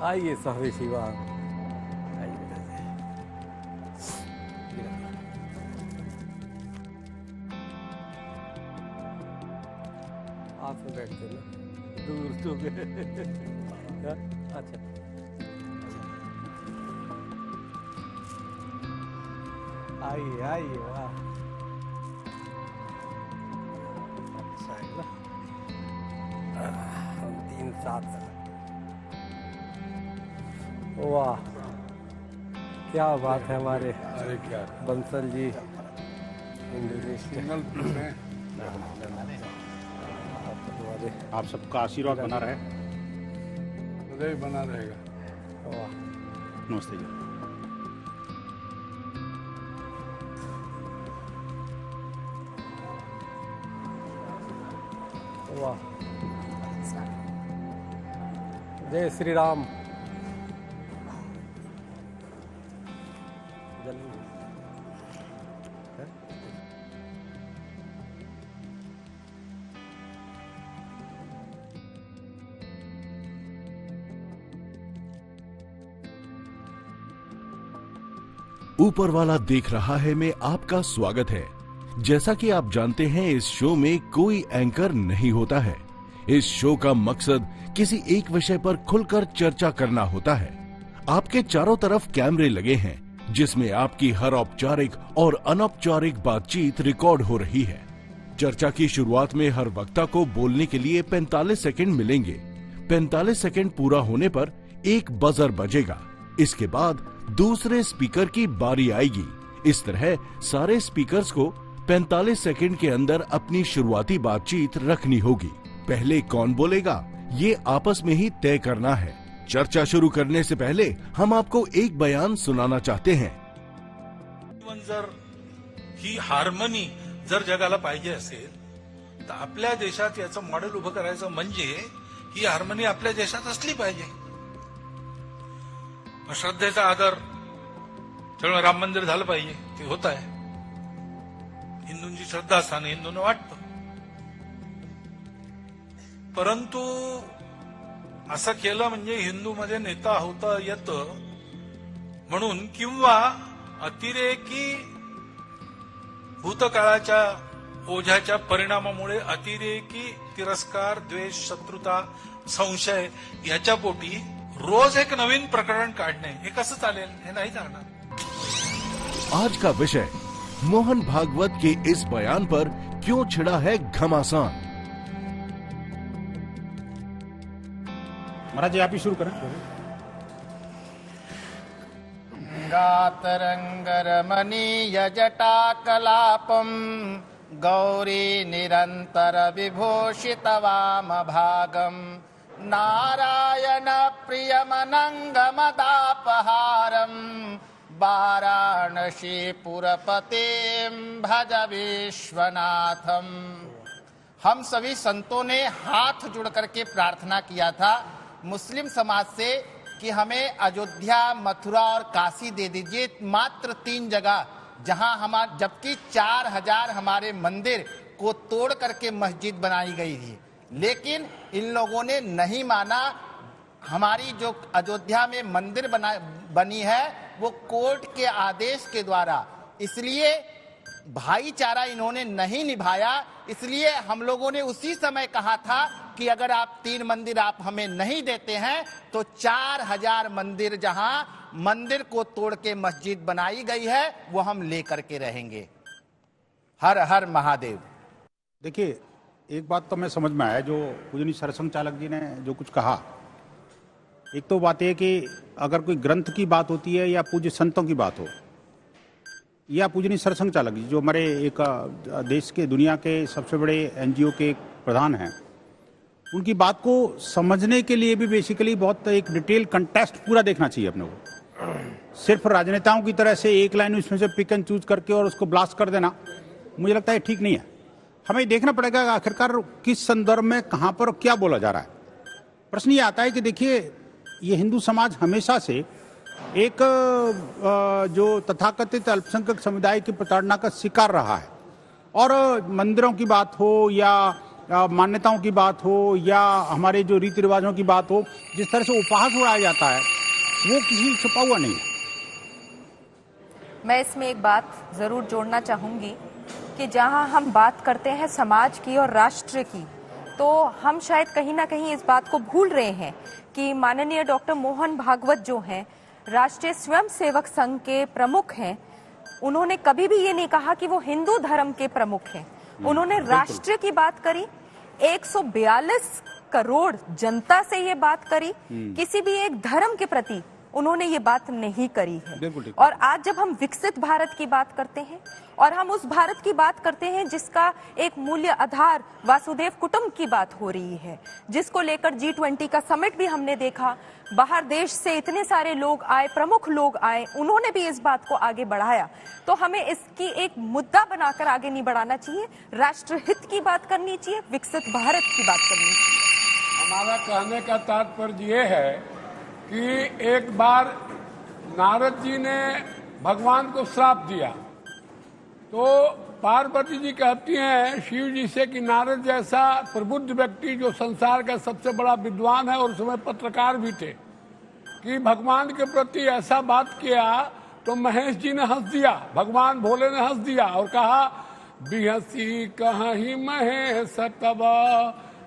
आइए स्वामी शिवा, आइए। आप में बैठते ना, दूर तो अच्छा, आइए आइए, वाह, अच्छा है ना। 3-7, वाह क्या बात है हमारे बंसल जी, इंडोनेशिया। आप सबका आशीर्वाद बना रहे, सदैव बना रहेगा। वाह, नमस्ते जी। वाह, जय श्री राम। ऊपर वाला देख रहा है में आपका स्वागत है। जैसा कि आप जानते हैं, इस शो में कोई एंकर नहीं होता है। इस शो का मकसद किसी एक विषय पर खुलकर चर्चा करना होता है। आपके चारों तरफ कैमरे लगे हैं, जिसमें आपकी हर औपचारिक और अनौपचारिक बातचीत रिकॉर्ड हो रही है। चर्चा की शुरुआत में हर वक्ता को बोलने के लिए 45 सेकंड मिलेंगे। 45 सेकंड पूरा होने पर एक बजर बजेगा। इसके बाद दूसरे स्पीकर की बारी आएगी। इस तरह सारे स्पीकर्स को 45 सेकंड के अंदर अपनी शुरुआती बातचीत रखनी होगी। पहले कौन बोलेगा, ये आपस में ही तय करना है। चर्चा शुरू करने से पहले हम आपको एक बयान सुनाना चाहते हैं। जर ही हार्मनी जर जगाला पाहिजे असेल तर आपल्या देशात याचं मॉडेल उभं करायचं म्हणजे ही हार्मनी आपल्या देशात असली पाहिजे। श्रद्धेचा आदर, त्यामुळे राम मंदिर झालं पाहिजे, ते होत आहे। हिंदूंची श्रद्धास्थान हिंदूंना वाटतं, परंतु असं केलं म्हणजे हिंदूमध्ये नेता होता येतं म्हणून, किंवा अतिरेकी भूतकाळाच्या ओझ्याच्या परिणामामुळे अतिरेकी तिरस्कार, द्वेष, शत्रुता, संशय याच्या पोटी रोज एक नवीन प्रकरण काढणे, हे कसं चालेल? हे नाही चालणार। आज का विषय, मोहन भागवत के इस बयान पर क्यों छिड़ा है घमासान। महाराज जी आप ही शुरू करें। गातरंगरमणीय जटाकलापम गौरी निरंतर विभूषित वाम भागम नारायण प्रियमनंगमदापहारम वाराणसी पुरपतिम भज विश्वनाथम। हम सभी संतों ने हाथ जुड़ करके प्रार्थना किया था मुस्लिम समाज से कि हमें अयोध्या, मथुरा और काशी दे दीजिए, मात्र 3 जगह जहां हमारे, जबकि 4000 हमारे मंदिर को तोड़ करके मस्जिद बनाई गई थी, लेकिन इन लोगों ने नहीं माना। हमारी जो अयोध्या में मंदिर बनी है वो कोर्ट के आदेश के द्वारा, इसलिए भाईचारा इन्होंने नहीं निभाया। इसलिए हम लोगों ने उसी समय कहा था कि अगर आप 3 मंदिर आप हमें नहीं देते हैं तो 4000 मंदिर, जहां मंदिर को तोड़ के मस्जिद बनाई गई है, वो हम लेकर के रहेंगे। हर हर महादेव। देखिए, एक बात तो मैं समझ में आया जो पूजनीय सरसंघ चालक जी ने जो कुछ कहा। एक तो बात है कि अगर कोई ग्रंथ की बात होती है या पूज्य संतों की बात हो, या पूजनीय सरसंघ चालक जी जो हमारे एक देश के, दुनिया के सबसे बड़े एनजीओ के प्रधान हैं, उनकी बात को समझने के लिए भी बेसिकली बहुत एक डिटेल कंटेक्स्ट पूरा देखना चाहिए अपने को। सिर्फ राजनेताओं की तरह से एक लाइन उसमें से पिक एंड चूज करके और उसको ब्लास्ट कर देना, मुझे लगता है ठीक नहीं है। हमें देखना पड़ेगा आखिरकार किस संदर्भ में, कहां पर क्या बोला जा रहा है। प्रश्न ये आता है कि देखिए, ये हिंदू समाज हमेशा से एक जो तथाकथित अल्पसंख्यक समुदाय की प्रताड़ना का शिकार रहा है, और मंदिरों की बात हो या मान्यताओं की बात हो या हमारे जो रीति रिवाजों की बात हो, जिस तरह से उपहास उड़ाया जाता है वो किसी छुपा हुआ नहीं है। मैं इसमें एक बात जरूर जोड़ना चाहूंगी कि जहां हम बात करते हैं समाज की और राष्ट्र की, तो हम शायद कहीं ना कहीं इस बात को भूल रहे हैं कि माननीय डॉक्टर मोहन भागवत जो हैं, राष्ट्रीय स्वयंसेवक संघ के प्रमुख हैं, उन्होंने कभी भी ये नहीं कहा कि वो हिंदू धर्म के प्रमुख हैं। उन्होंने राष्ट्र की बात करी, 142 करोड़ जनता से ये बात करी, किसी भी एक धर्म के प्रति उन्होंने ये बात नहीं करी है। और आज जब हम विकसित भारत की बात करते हैं और हम उस भारत की बात करते हैं जिसका एक मूल्य आधार वासुदेव कुटुंब की बात हो रही है, जिसको लेकर G20 का समिट भी हमने देखा, बाहर देश से इतने सारे लोग आए, प्रमुख लोग आए, उन्होंने भी इस बात को आगे बढ़ाया, तो हमें इसकी एक मुद्दा बनाकर आगे नहीं बढ़ाना चाहिए, राष्ट्र हित की बात करनी चाहिए, विकसित भारत की बात करनी चाहिए। हमारा कहने का तात्पर्य ये है कि एक बार नारद जी ने भगवान को श्राप दिया, तो पार्वती जी कहती हैं शिव जी से कि नारद जैसा प्रबुद्ध व्यक्ति जो संसार का सबसे बड़ा विद्वान है और उस समय पत्रकार भी थे, कि भगवान के प्रति ऐसा बात किया, तो महेश जी ने हंस दिया, भगवान भोले ने हंस दिया और कहा बिहसी कहीं महेश तब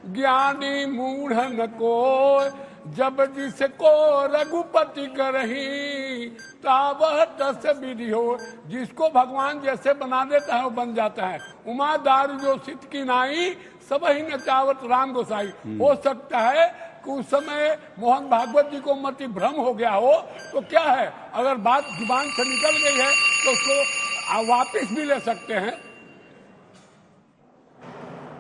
ज्ञानी मूढ़ न को, जब जिसको रघुपति करही तावह तस विधि हो। जिसको भगवान जैसे बना देता है वो बन जाता है। उमा दारू जो सिद्ध की नाई सब ही नचावत राम गोसाई। हो सकता है कि उस समय मोहन भागवत जी को मति भ्रम हो गया हो, तो क्या है, अगर बात जुबान से निकल गई है तो उसको वापस भी ले सकते हैं।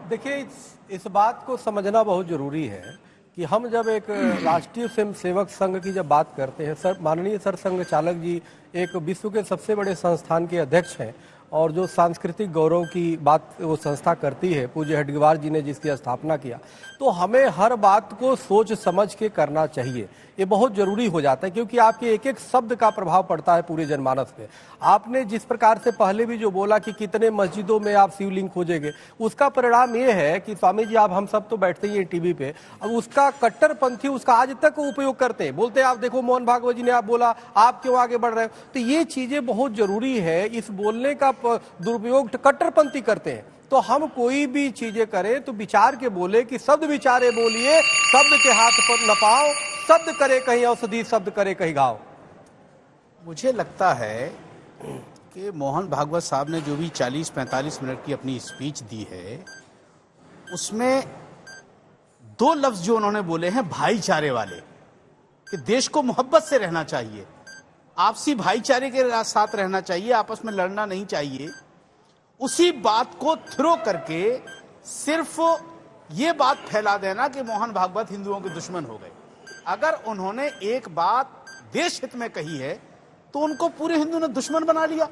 देखिए, इस बात को समझना बहुत जरूरी है कि हम जब एक राष्ट्रीय स्वयंसेवक संघ की जब बात करते हैं, सर माननीय सरसंघ चालक जी एक विश्व के सबसे बड़े संस्थान के अध्यक्ष हैं और जो सांस्कृतिक गौरव की बात वो संस्था करती है, पूज्य हेडगेवार जी ने जिसकी स्थापना किया, तो हमें हर बात को सोच समझ के करना चाहिए। ये बहुत जरूरी हो जाता है क्योंकि आपके एक एक शब्द का प्रभाव पड़ता है पूरे जनमानस पे। आपने जिस प्रकार से पहले भी जो बोला कि कितने मस्जिदों में आप शिवलिंग खोजेंगे, उसका परिणाम ये है कि स्वामी जी आप हम सब तो बैठते ही हैं टीवी पे, अब उसका कट्टरपंथी उसका आज तक उपयोग करते हैं, बोलते हैं आप देखो मोहन भागवत जी ने आप बोला, आप क्यों आगे बढ़ रहे हो। तो ये चीजें बहुत जरूरी है, इस बोलने का दुरुपयोग कट्टरपंथी करते हैं। तो हम कोई भी चीजें करें तो विचार के बोले कि शब्द विचारे बोलिए, शब्द के हाथ पर न पाओ, शब्द करे कहीं औषधि, शब्द करे कहीं घाव। मुझे लगता है कि मोहन भागवत साहब ने जो भी 40-45 मिनट की अपनी स्पीच दी है, उसमें 2 लफ्ज जो उन्होंने बोले हैं भाईचारे वाले, कि देश को मोहब्बत से रहना चाहिए, आपसी भाईचारे के साथ रहना चाहिए, आपस में लड़ना नहीं चाहिए। उसी बात को थ्रो करके सिर्फ ये बात फैला देना कि मोहन भागवत हिंदुओं के दुश्मन हो गए। अगर उन्होंने एक बात देश हित में कही है तो उनको पूरे हिंदू ने दुश्मन बना लिया।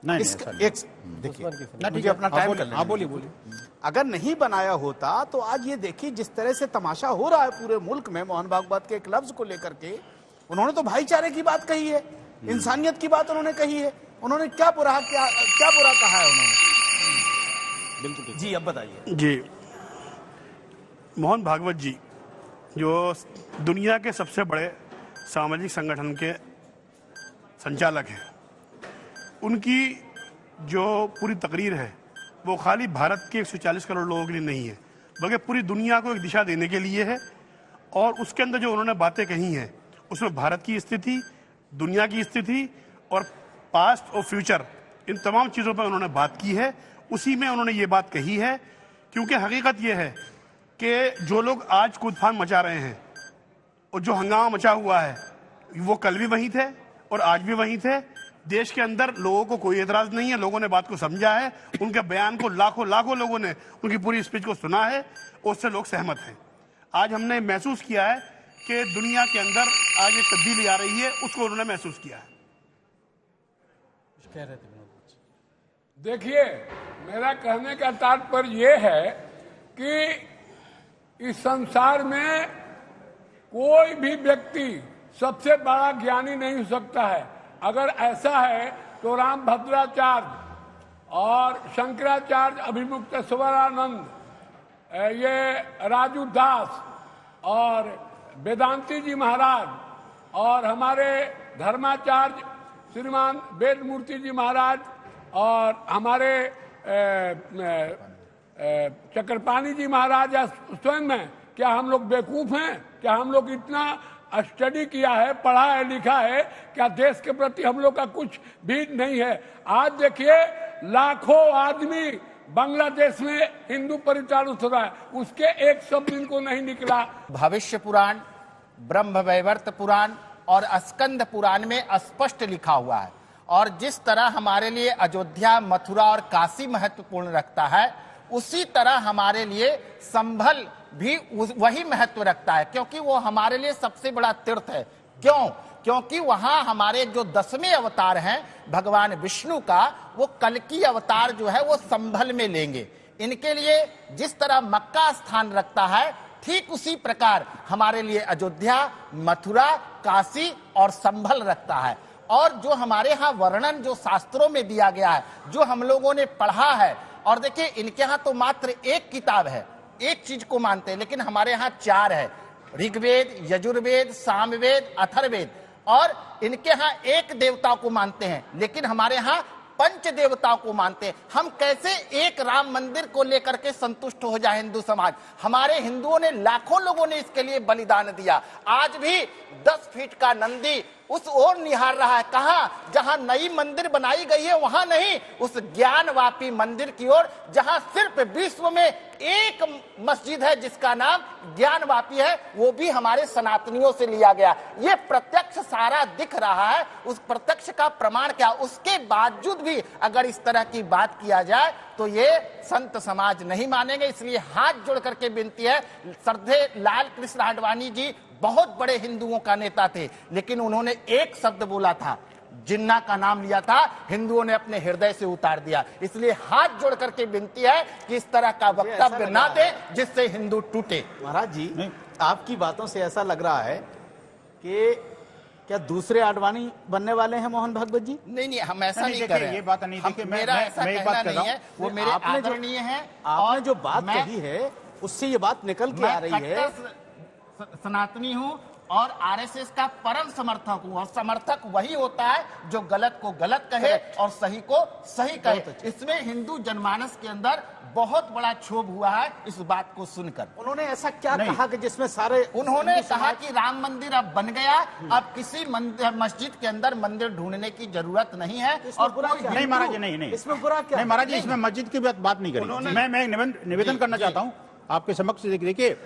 देखिए अपना टाइम कर लें। बोलिए। अगर नहीं बनाया होता तो आज ये देखिए जिस तरह से तमाशा हो रहा है पूरे मुल्क में मोहन भागवत के एक लफ्ज को लेकर के। उन्होंने तो भाईचारे की बात कही है, इंसानियत की बात उन्होंने कही है। उन्होंने क्या बुरा कहा है उन्होंने? बिल्कुल जी, अब बताइए जी। मोहन भागवत जी जो दुनिया के सबसे बड़े सामाजिक संगठन के संचालक हैं, उनकी जो पूरी तकरीर है वो खाली भारत के 140 करोड़ लोगों के लिए नहीं है, बल्कि पूरी दुनिया को एक दिशा देने के लिए है। और उसके अंदर जो उन्होंने बातें कही हैं उसमें भारत की स्थिति, दुनिया की स्थिति और पास्ट और फ्यूचर, इन तमाम चीज़ों पर उन्होंने बात की है। उसी में उन्होंने ये बात कही है, क्योंकि हकीकत ये है कि जो लोग आज कूदफान मचा रहे हैं और जो हंगामा मचा हुआ है वो कल भी वहीं थे और आज भी वहीं थे। देश के अंदर लोगों को कोई एतराज नहीं है, लोगों ने बात को समझा है, उनके बयान को लाखों लोगों ने उनकी पूरी स्पीच को सुना है, उससे लोग सहमत हैं। आज हमने महसूस किया है कि दुनिया के अंदर आज एक तब्दीली आ रही है, उसको उन्होंने महसूस किया है। देखिए, मेरा कहने का तात्पर्य ये है कि इस संसार में कोई भी व्यक्ति सबसे बड़ा ज्ञानी नहीं हो सकता है। अगर ऐसा है तो राम भद्राचार्य और शंकराचार्य अभिमुक्तेश्वरानंद ये राजू दास और वेदांती जी महाराज और हमारे धर्माचार्य श्रीमान वेद मूर्ति जी महाराज और हमारे चक्रपाणी जी महाराज या स्वयं में, क्या हम लोग बेवकूफ हैं? क्या हम लोग इतना स्टडी किया है, पढ़ा है, लिखा है? क्या देश के प्रति हम लोग का कुछ भी नहीं है? आज देखिए लाखों आदमी बांग्लादेश में हिंदू परिचालित हो रहा है, उसके एक शब्द इनको नहीं निकला। भविष्य पुराण, ब्रह्म वैवर्त पुराण और स्कंद पुराण में स्पष्ट लिखा हुआ है। और जिस तरह हमारे लिए अयोध्या, मथुरा और काशी महत्वपूर्ण रखता है, उसी तरह हमारे लिए संभल भी वही महत्व रखता है, क्योंकि वो हमारे लिए सबसे बड़ा तीर्थ है। क्यों? क्योंकि वहां हमारे जो 10वें अवतार हैं भगवान विष्णु का, वो कल्कि अवतार जो है वो संभल में लेंगे। इनके लिए जिस तरह मक्का स्थान रखता है, ठीक उसी प्रकार हमारे लिए अयोध्या, मथुरा, काशी और संभल रखता है। और जो हमारे यहाँ वर्णन जो शास्त्रों में दिया गया है, जो हम लोगों ने पढ़ा है, और देखिए इनके यहाँ तो मात्र एक किताब है, एक चीज को मानते हैं, लेकिन हमारे यहाँ 4 है, ऋग्वेद, यजुर्वेद, सामवेद, अथर्ववेद। और इनके यहाँ एक देवता को मानते हैं, लेकिन हमारे यहाँ 5 देवताओं को मानते हैं। हम कैसे एक राम मंदिर को लेकर के संतुष्ट हो जाए हिंदू समाज? हमारे हिंदुओं ने, लाखों लोगों ने इसके लिए बलिदान दिया। आज भी 10 फीट का नंदी उस ओर निहार रहा है, कहां? जहां नई मंदिर बनाई गई है वहां नहीं, उस ज्ञानवापी मंदिर की ओर, जहां सिर्फ विश्व में एक मस्जिद है जिसका नाम ज्ञानवापी है, वो भी हमारे सनातनियों से लिया गया। ये प्रत्यक्ष सारा दिख रहा है। उस प्रत्यक्ष का प्रमाण क्या? उसके बावजूद भी अगर इस तरह की बात किया जाए तो ये संत समाज नहीं मानेंगे। इसलिए हाथ जोड़ करके विनती है, श्रद्धेय लाल कृष्ण आडवाणी जी बहुत बड़े हिंदुओं का नेता थे, लेकिन उन्होंने एक शब्द बोला था, जिन्ना का नाम लिया था, हिंदुओं ने अपने हृदय से उतार दिया। इसलिए हाथ जोड़ करके विनती है कि इस तरह का वक्तव्य ना दे जिससे हिंदू टूटे। महाराज जी, आपकी बातों से ऐसा लग रहा है कि क्या दूसरे आडवाणी बनने वाले हैं मोहन भागवत जी? नहीं, हम ऐसा नहीं कर रहे हैं। ये बात नहीं, देखिए मेरा ऐसा कहना नहीं है, वो मेरे आदरणीय हैं। आपने जो बात कही है उससे ये बात निकल के आ रही है। सनातनी हूँ और आरएसएस का परम समर्थक हूँ, और समर्थक वही होता है जो गलत को गलत कहे और सही को सही कहे। इसमें हिंदू जनमानस के अंदर बहुत बड़ा क्षोभ हुआ है इस बात को सुनकर। उन्होंने ऐसा क्या कहा कि जिसमें सारे, उन्होंने कहा कि राम मंदिर अब बन गया, अब किसी मस्जिद के अंदर मंदिर ढूंढने की जरूरत नहीं है। और नहीं महाराज जी, नहीं, इसमें बुरा क्या? नहीं महाराज जी, इसमें मस्जिद की बात नहीं करी। मैं निवेदन करना चाहता हूँ आपके समक्ष। देखिए,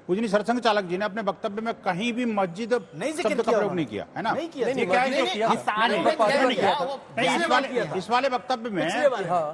पूजनीय सरसंघ चालक जी ने अपने वक्तव्य में कहीं भी मस्जिद शब्द का प्रयोग नहीं किया, है ना? नहीं किया। इस वाले वक्तव्य में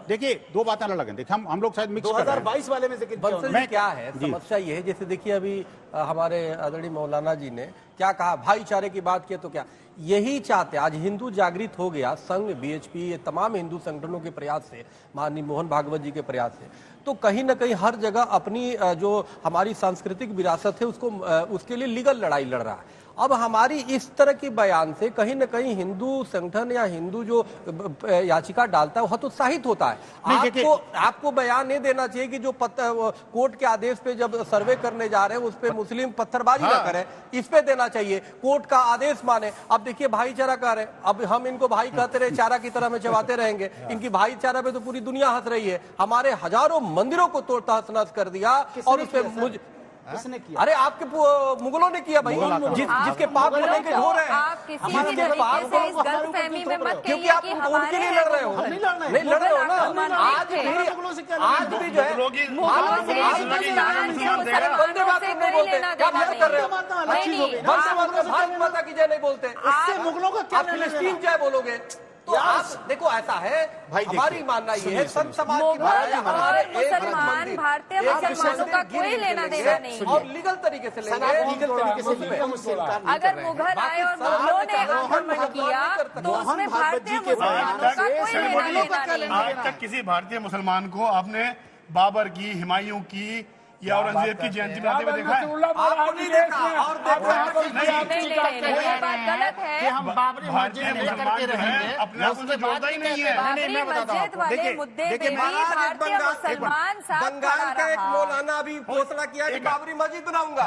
देखिए 2 बातें अलग हैं। देखिए हम लोग शायद मिक्स 2022 वाले में बंसल क्या है समस्या ये है, जैसे देखिए अभी हमारे आदरणीय मौलाना जी ने क्या कहा, भाईचारे की बात की, तो क्या यही चाहते? आज हिंदू जागृत हो गया, संघ, बीएचपी, ये तमाम हिंदू संगठनों के प्रयास से, माननीय मोहन भागवत जी के प्रयास से, तो कहीं ना कहीं हर जगह अपनी जो हमारी सांस्कृतिक विरासत है उसको, उसके लिए लीगल लड़ाई लड़ रहा है। अब हमारी इस तरह की बयान से कहीं ना कहीं हिंदू संगठन या हिंदू जो याचिका डालता है वो हतोत्साहित होता है। आपको बयान नहीं देना चाहिए कि जो कोर्ट के आदेश पे जब सर्वे करने जा रहे हैं उस पे मुस्लिम पत्थरबाजी ना करें, इस पे देना चाहिए, कोर्ट का आदेश माने। अब देखिए भाईचारा कह रहे हैं, अब हम इनको भाई कहते रहे, चारा की तरह में चबाते रहेंगे। इनकी भाईचारा पे तो पूरी दुनिया हंस रही है। हमारे हजारों मंदिरों को तोड़ तहस नहस कर दिया और उस पे किसने किया? अरे आपके मुगलों ने किया भाई, जिसके पाप में लेके ढो रहे हैं। आप किसी भी तरीके से इस गलतफहमी में मत क्योंकि कहिए आप कि उनके लिए लड़ रहे हो, नहीं लड़ रहे हो ना। आज भी जो है मुगलों से वंदे मातरम नहीं बोलते, क्या बात कर रहे हो? भारत माता की जय नहीं बोलते, इससे मुगलों का क्या? फिलिस्तीन जय बोलोगे तो आप देखो, ऐसा है हमारी मानना ये है, संत समाज की मुसलमान, भारतीय मुसलमानों का कोई लेना देना नहीं है। और लीगल तरीके से लेंगे। अगर मुगल आए और मुगलों ने आक्रमण किया तो उसमें भारतीय मुसलमानों का कोई लेना देना नहीं है। आज तक किसी भारतीय मुसलमान को आपने बाबर की, हुमायूं की या औरंगजेब की जयंती मनाते हुए देखा है? आपको नहीं देखा और देखा ये बात गलत कि है। हम बाबरी मस्जिद लेकर के रहेंगे, अपने आप उनसे जोड़ता ही नहीं है। बाबरी मस्जिद वाले मुद्दे पे भी भारतीय मुसलमान साथ बंगाल खड़ा का एक रहा। मौलाना अभी घोषणा किया कि बाबरी मस्जिद बनाऊंगा।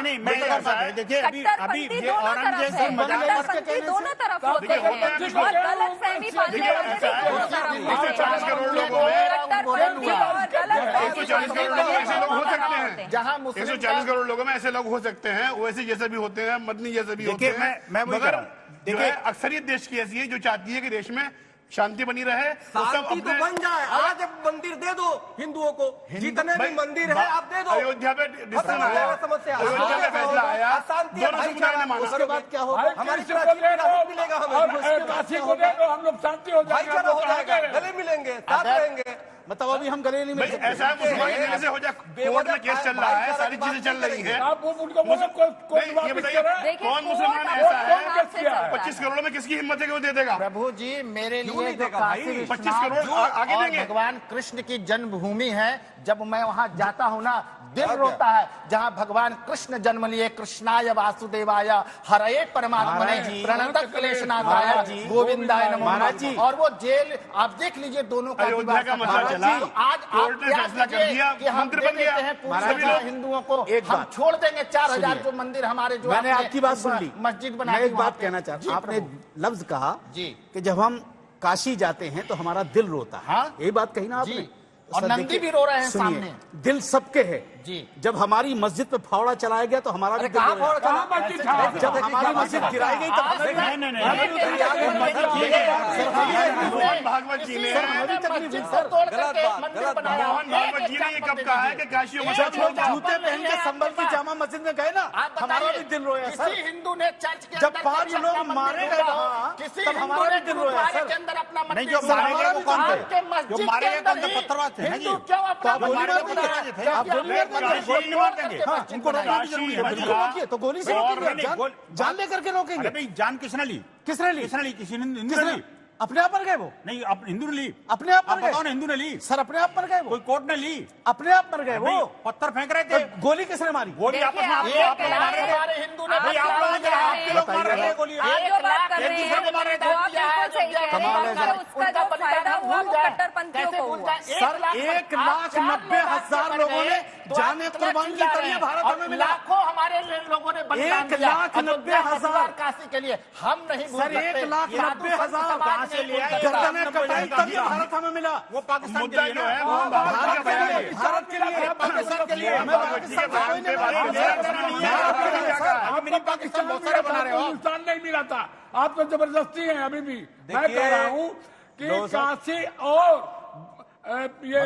नहीं मैं ऐसा है, देखिए अभी कट्टरपंथी ये दोनों तरफ औरंगजेब है, मजाक कट्टरपंथी दोनों तरफ होते देखिए, हैं होता है और गलतफहमी फैलने वाले भी दोनों तरफ होते 140 हैं। करोड़ लोगों में कट्टरपंथी और गलतफहमी 140 करोड़ लोग ऐसे लोग हो सकते हैं। जहां मुस्लिम 140 करोड़ लोगों में ऐसे लोग हो सकते हैं, ओवैसी जैसे भी होते हैं, मदनी जैसे भी होते देखिए, हैं, मैं वही कह मगर रहा हूं। जो है अक्सरियत देश की ऐसी है जो चाहती है कि देश में शांति बनी रहे। तो सब शांति तो बन जाए। आज अब मंदिर दे दो हिंदुओं को, जितने भी मंदिर है आप दे दो। अयोध्या पे डिसीजन आया, समस्या अयोध्या पे फैसला आया, अशांति दोनों समुदाय ने माना। उसके बाद क्या होगा? हमारी कृष्ण को दे दो मिलेगा और हमें, काशी को दे दो, हम लोग शांति हो जाएगा। भाईचारा हो जाएगा, गले मिलेंगे, साथ रहेंगे। मतलब अभी हम गले नहीं मिल भाई सकते। ऐसा है मुसलमान की वजह से हो जाए, कोर्ट में केस चल रहा है, सारी चीजें चल रही हैं। आप उनको बोलो कोई नहीं, ये वापस बताइए करे। देखिए, कौन मुसलमान कोर्ट ऐसा आपके है हाथ से चलता है। 25 करोड़ में किसकी हिम्मत है कि वो दे देगा? प्रभु जी मेरे क्यों लिए नहीं जो देगा काशी भाई? 25 विश्वनाथ करोड़ आगे और देंगे। भगवान कृष्ण की जन्मभूमि है, जब मैं वहां जाता हूं ना दिल रोता है। जहां भगवान कृष्ण जन्म लिए, कृष्णाय वासुदेवाय हरे परमात्मने प्रणत क्लेशनाथाय गोविंदाय नमो नमः। और वो जेल आप देख लीजिए, दोनों का अयोध्या विवाह का संपन्न। मसला चला, तो आज कोर्ट आप ने क्या फैसला कर कीजिए दिया, कि हम मंदिर दे बन गया। देते हैं पूरे सभी सारे लोग- हिंदुओं को, एक हम बात। छोड़ देंगे 4000 सुनिए। जो मंदिर हमारे जो मैंने आपने आपकी बात सुन ली। मस्जिद बना मैं दी एक वहाँ बात पे। कहना चाहता जी हूं। आपने प्रभु। लफ्ज कहा जी। कि जब हम काशी जाते हैं तो हमारा दिल रोता है। हाँ। यही बात कही ना जी। आपने। और सर, नंदी देखिए, भी रो रहे हैं सुनिए, सामने। दिल सबके है। जी। जब हमारी मस्जिद पे फावड़ा चलाया गया तो हमारा भी दिल कहाँ रोया। फावड़ा चला? कहाँ मस्जिद था? जब हमारी मस्जिद गिराई गई तब हमें भी- मोहन भागवत जी ने मोहन भागवत जी ने ये कब कहा है कि काशी और जब मस्जिद लोग जूते पहन के संबल की जामा मस्जिद में गए ना, हमारा भी दिल रोया सर। किसी हिंदू ने चर्च के जब अंदर 5 जब लोग अपना मारे मंदिर गए तोड़ा, वहाँ, किसी तब हिंदू हमारा ने भी दिल रोया गुरुद्वारे सर। के अंदर अपना नहीं, मंदिर जो मारे गए वो कौन थे? आपके मस्जिद जो मारे के गए कौन अंदर थे? ही पत्थरवाद थे ना जी। हिंदू क्यों तो अपना आप गोली मंदिर मार बनाया? देंगे। जब आप कि गोली मार हमने देंगे। गोली मार करके हाँ, मस्जिद उनको रोकना बनाई। भी जरूरी है। काशी, बिल्कुल रोकिए, तो गोली से और रोकेंगे। नहीं, जान लेकर के रोकेंगे। अरे भाई जान किसने ली? किसने ली? किसने ली? किसी ने हिंदू ने किसने ली? अपने आप मर गए वो? नहीं, अब हिंदू ने ली। अपने आप आप मर गए? बताओ ना, हिंदू ने ली? सर अपने आप मर गए वो? कोई कोर्ट ने ली? अपने आप मर गए भाई, वो? पत्थर फेंक रहे थे, तो गोली किसने मारी? गोली आपस में आप देखिए, आप लोग मार रहे थे। हमारे हिंदू ने भाई, आप लोग आपके लोग मार रहे थे गोली। आप जो बात कर रहे एक दूसरे को मार रहे हैं थे। वो आप बिल्कुल सही कह रहे हैं कि उसका जो फायदा हुआ वो कट्टरपंथियों को हुआ। सर 1,90,000 लोगों ने जाने कुर्बान की करी है, भारत हमें मिला। लाखों हमारे लोगों ने बलिदान दिया। 1,90,000 काशी के लिए हम नहीं भूल सर, सकते। 1,90,000 कहाँ से लिया? गर्दनें कटाई तब ये भारत हमें मिला। वो पाकिस्तान मुद्दा के जो लिए है ना। मोहन भागवत भारत जी का के बयान लिए, है। भारत के लिए, पाकिस्तान के लिए। हमें पाकिस्तान को कोई नहीं बना रहा। आप मिनी पाकिस्तान बहुत सारे बना रहे हो। हिंदुस्तान नहीं मिला था, आप तो जबरदस्ती है अभी भी। मैं देखिए, कह रहा हूँ कि काशी और ये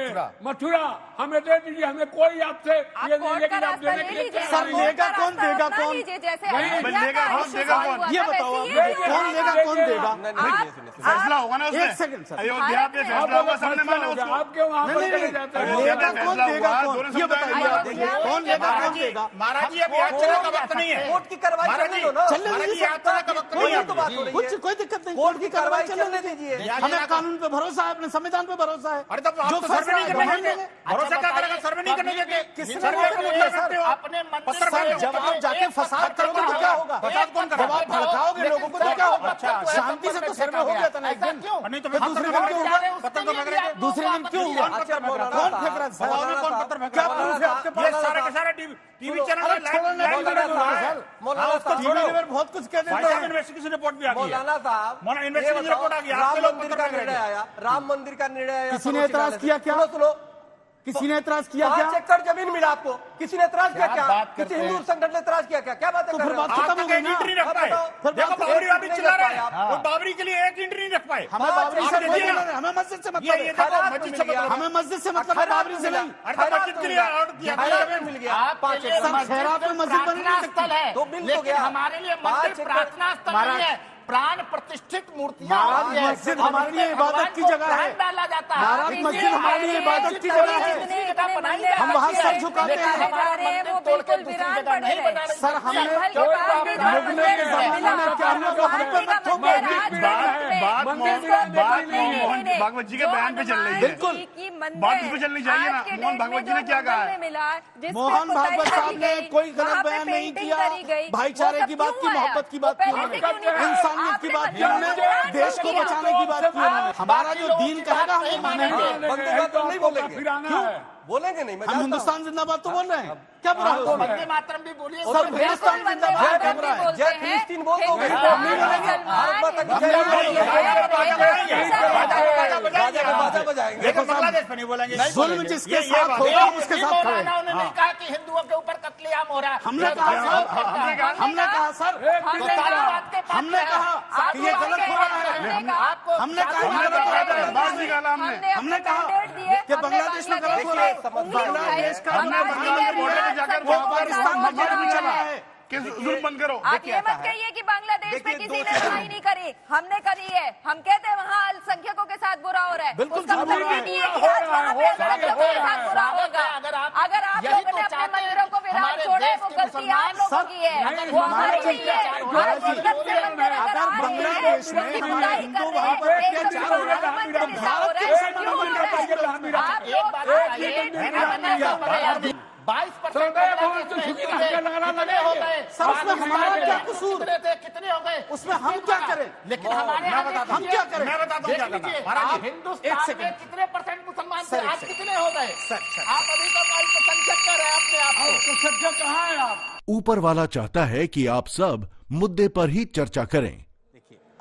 मथुरा हमें दे दीजिए, हमें कोई आपसे ये नहीं है कि आप देने के लिए तैयार सर, नहीं है। लेगा कौन, देगा कौन? जैसे नहीं, अयोध्या लेगा का कौन, इशू देगा सॉल्व कौन? हुआ ये था, बताओ वैसे आप, ये कौन लेगा कौन देगा? फैसला होगा ना उसमें। एक सेकंड सर। अयोध्या पे फैसला होगा, सबने माना उसको। आपके वहां पर चले जाते हैं। लेगा कौन, देगा कौन? दोनों ये बताइए समुदाय आप, में कौन लेगा महाराज कौन देगा? महाराज जी, अभी आज चलने का वक्त नहीं है। कोर्ट की कार्रवाई महाराज चलने जी, दो ना। चलने महाराज जी, दीजिए, आज चलने का वक्त नहीं है। वही तो बात हो रही है। कुछ कोई दिक्कत नहीं, कोर्ट की कार्रवाई चलने चलने दीजिए। दीजिए। हमें कानून पे भरोसा है, अपने संविधान पे भरोसा है। अरे तब आप जो तो सर्वे नहीं फैसला करने हम देंगे। लेंगे। भरोसा क्या करेगा? सर्वे नहीं करने देंगे। किसने सर्वे बोला करने कि कर सर, सकते हो। अपने मंदिर पत्थर से फेंको। जब आप जाके फसाद करोगे तो क्या होगा? फसाद कौन करेगा? जब आप भड़काओगे लोगों को तो क्या होगा? शांति से तो सर्वे हो गया था ना एक दिन। नहीं तो फिर दूसरे दिन क्यों हुआ? पत्थर तो फेंक रहे थे। दूसरे दिन क्यों हुआ? अच्छा, मौलाना कौन साहब, फेंक रहा था? बताओ ना, कौन पत्थर फेंक क्या रहा प्रूफ है आपके है? पास? ये सारे के सारे टीवी चैनल अरे में छोड़ो ना, लाइव मौलाना हो रहा है। साहब, मौलाना साहब, टीवी में बहुत कुछ कह भाई देते साहब, हैं। इन्वेस्टिगेशन रिपोर्ट भी आ गई है। मौलाना साहब, मौलाना ये इन्वेस्टिगेशन बताओ, रिपोर्ट आ गई। राम आपके लोग मंदिर पत्थर का फेंक रहे निर्णय थे। आया, राम मंदिर का निर्णय आया। किसी ने एतराज किया क्या? सुनो, किसी ने एतराज किया क्या? 5 एकड़ जमीन मिला आपको, किसी ने एतराज किया क्या क्या? बात किसी करते हिंदू हैं? संगठन ने एतराज किया क्या? क्या बात तो कर फिर रहे हो? बात आज खत्म हो तक गई एक ना। एंट्री नहीं रख पाए। बताओ। देखो फिर बाबरी अभी नहीं चिल्ला रख रहे पाए आप। हैं। वो बाबरी के लिए एक एंट्री नहीं रख पाए। हमें बाबरी से आपने मतलब दिया। है, हमें मस्जिद से ये मतलब है। देखो खैरात मस्जिद मिल से गया। मतलब हमें मस्जिद से मतलब है, बाबरी से नहीं। अरे तो मस्जिद के लिए ऑर्डर दिया था। खैरात मिल गया। आप 5 लिए एकड़। सर, खैरात में मस्जिद बन नहीं प्रार्थना सकती। स्थल है, तो बिल तो लेकिन गया। हमारे लिए 5 मंदिर एकड़। प्रार्थना स्थल महाराज, नहीं है, प्राण प्रतिष्ठित मूर्तियां महाराज, होती हैं। मस्जिद और हमारे लिए उसमें इबादत भगवान की को जगह है। प्राण डाला जाता है। महाराज, आप मस्जिद इसीलिए हमारे लिए इबादत की जगह है। दूसरी जगह बनाई हम वहाँ जाती है। सर झुकाते लेकिन हैं। हमारा वो मंदिर तोड़ के बिल्कुल दूसरी वीरान जगह पड़े नहीं रहे। बना सर, हमने संभल के पास भी जो मुगलों के मंदिर जमाने मिला, में क्या हुआ, वो हम पे भगवान मत का थोपो। मंदिर आज बात भी मोहन मंदिर को बात नहीं, नहीं, नहीं, भागवत जी के बयान पे चल रही है। बिल्कुल। बात इस पे चलनी चाहिए ना। मोहन भागवत जी ने क्या कहा है? मोहन भागवत साहब ने कोई गलत बयान नहीं किया, भाईचारे की बात की, मोहब्बत की बात की उन्होंने, इंसानियत की बात की उन्होंने, देश को बचाने की बात की उन्होंने। हमारा जो दीन कहेगा हम वो मानेंगे। नहीं बोलेंगे, बोलेंगे नहीं। हम हिंदुस्तान जिंदाबाद तो बोल रहे हैं, क्या बुरा है उसमें? वंदे मातरम भी बोलिए। सर हिंदुस्तान जिंदाबाद क्या बुरा है? जय फिलिस्तीन बोल दो, जुल्म जिसके साथ होगा हम उसके साथ खड़े हैं। उन्होंने नहीं कहा कि हिंदुओं के ऊपर कत्लेआम हो रहा है। हमने कहा सर हमने कहा कि ये गलत हो रहा है। हमने कहा कि बांग्लादेश में गलत हो रहा है। बांग्लादेश का बॉर्डर पे जाकर पाकिस्तान में भी चला है कि जुल्म बंद करो। आप ये मत कहिए कि बांग्लादेश में किसी ने लड़ाई नहीं करी, हमने करी है। हम कहते हैं वहाँ अल्पसंख्यकों के साथ बुरा हो रहा है, बिल्कुल उसका मतलब ये नहीं है कि आज वहाँ पे अल्पसंख्यकों के साथ बुरा होगा। अगर आप लोगों ने अपने मंदिरों को विराट छोड़े, वो गलती आप लोगों की है, वो हमारी नहीं है। हमारे मकसद से मंदिर अगर आ रहे हैं, उसकी बुराई कर रहे हैं, एक तो प्रधानमंत्री जैसा हो रहा है, क्यों हो रहा है? आप लोग आइए 22% सर उसमें हमारा क्या कसूर? कितने हो गए? उसमें हम क्या करें? लेकिन हमारे यहाँ हम क्या करें? मैं बताता हूँ क्या करना। आप हिंदुस्तान में कितने % मुसलमान थे, आज कितने हो गए? आप अभी तक अल्पसंख्यक कह रहे हैं अपने आप को। अल्पसंख्यक कहाँ है आप? ऊपर वाला चाहता है कि आप सब मुद्दे पर ही चर्चा करें।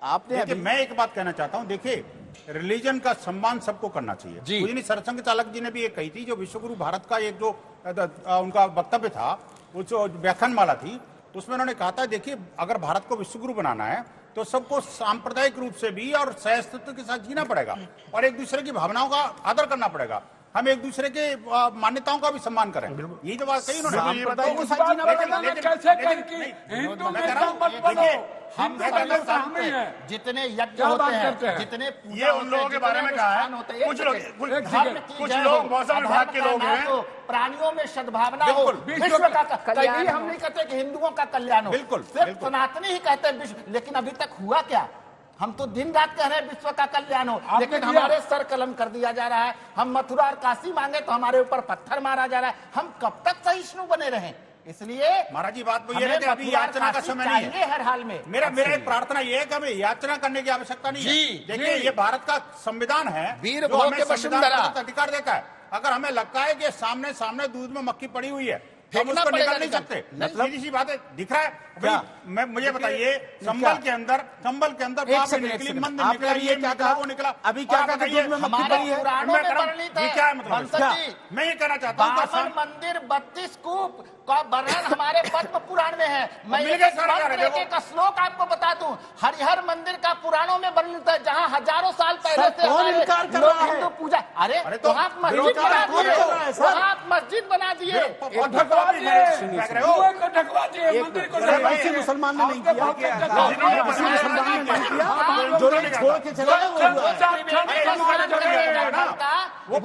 आपने देखिए मैं एक बात कहना चाहता हूं, देखिए रिलीजन का सम्मान सबको करना चाहिए। पूजनीय सरसंघ चालक जी ने भी एक कही थी, जो विश्वगुरु भारत का एक जो उनका वक्तव्य था, वो जो व्याख्यानमाला थी, उसमें उन्होंने कहा था देखिए अगर भारत को विश्वगुरु बनाना है तो सबको सांप्रदायिक रूप से भी और सहिष्णुता के साथ जीना पड़ेगा और एक दूसरे की भावनाओं का आदर करना पड़ेगा। हम एक दूसरे के मान्यताओं का भी सम्मान करें। ये जो बात कही उन्होंने, हम जितने यज्ञ होते हैं, जितने ये उन लोगों के बारे में कहा है। कुछ लोग मौसम विभाग के लोग हैं, तो प्राणियों में सद्भावना हो, विश्व का कल्याण। हम नहीं कहते कि हिंदुओं का कल्याण हो, बिल्कुल सिर्फ सनातनी ही कहते हैं विश्व। लेकिन अभी तक हुआ क्या? हम तो दिन रात कह रहे हैं विश्व का कल्याण हो, लेकिन हमारे सर कलम कर दिया जा रहा है। हम मथुरा और काशी मांगे तो हमारे ऊपर पत्थर मारा जा रहा है। हम कब तक सहिष्णु बने रहें? इसलिए महाराज जी बात ये है कि अभी याचना का समय नहीं है हर हाल में। मेरा एक प्रार्थना ये है कि हमें याचना करने की आवश्यकता नहीं है। देखिए ये भारत का संविधान है, वीर जो भोग हमें के वसुंधरा अधिकार देता है। अगर हमें लगता है कि सामने दूध में मक्खी पड़ी हुई है, हम उसको निकाल नहीं सकते। सीधी सी बात है, दिख रहा है भाई। मुझे बताइए, कंबल के अंदर बाप निकली, मंद निकला, ये क्या कहा, वो निकला। अभी क्या कहा? दूध में मक्खी पड़ी है। क्या है मतलब? मैं ये कहना चाहता हूँ बाबर मंदिर 32 कूप का वर्णन हमारे पद्म पुराण में है। मैं एक श्लोक आपको बता दूं, हरिहर मंदिर का पुराणों में वर्णित है, जहाँ हजारों साल पहले से लोग हिंदू पूजा। अरे तो आप मस्जिद बना दिए, आप मस्जिद बना दिए। किसी मुसलमान ने नहीं किया, किसी मुसलमान ने नहीं किया, जो लोग छोड़ के चले गए वो